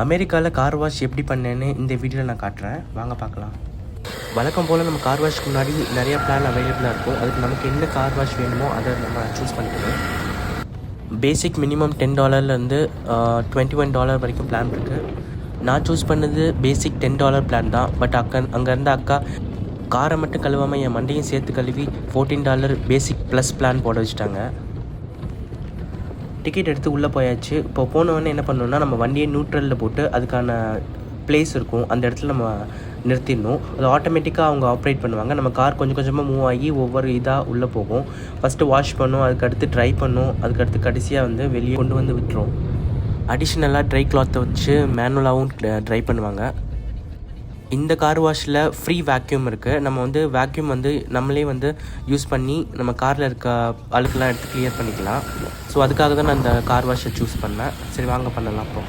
அமெரிக்காவில் car wash எப்படி பண்ணேன்னு இந்த வீடியோவில் நான் காட்டுறேன், வாங்க பார்க்கலாம். வழக்கம் போல் நம்ம கார் வாஷ்க்கு முன்னாடி நிறைய பிளான் அவைலபிளாக இருக்கும். அதுக்கு நமக்கு என்ன கார் வாஷ் வேணுமோ அதை நம்ம சூஸ் பண்ணிக்கணும். பேசிக் மினிமம் $10 $21 வரைக்கும் பிளான் இருக்குது. நான் சூஸ் பண்ணது பேசிக் $10 பிளான் தான். பட் அங்கே இருந்த அக்கா காரை மட்டும் கழுவாமல் என் மண்டையும் சேர்த்து கழுவி $14 பேசிக் ப்ளஸ் பிளான் போட வச்சுட்டாங்க. டிக்கெட் எடுத்து உள்ளே போயாச்சு. இப்போ போனவொடனே என்ன பண்ணணுன்னா, நம்ம வண்டியை நியூட்ரலில் போட்டு அதுக்கான பிளேஸ் இருக்கும், அந்த இடத்துல நம்ம நிறுத்திடணும். அது ஆட்டோமேட்டிக்காக அவங்க ஆப்ரேட் பண்ணுவாங்க. நம்ம கார் கொஞ்சம் கொஞ்சமாக மூவ் ஆகி ஒவ்வொரு இதாக உள்ளே போகும். ஃபஸ்ட்டு வாஷ் பண்ணும், அதுக்கடுத்து ட்ரை பண்ணும், அதுக்கடுத்து கடைசியாக வெளியே கொண்டு வந்து விட்டுரும். அடிஷ்னலாக ட்ரை கிளாத்தை வச்சு மேனுவலாகவும் ட்ரை பண்ணுவாங்க. இந்த கார் வாஷில் ஃப்ரீ வேக்யூம் இருக்குது. நம்ம வேக்யூம் நம்மளே யூஸ் பண்ணி நம்ம காரில் இருக்க அழுக்கெல்லாம் எடுத்து கிளியர் பண்ணிக்கலாம். ஸோ அதுக்காக தான் நான் இந்த கார் வாஷை சூஸ் பண்ணேன். சரி வாங்க பண்ணலாம். அப்புறம்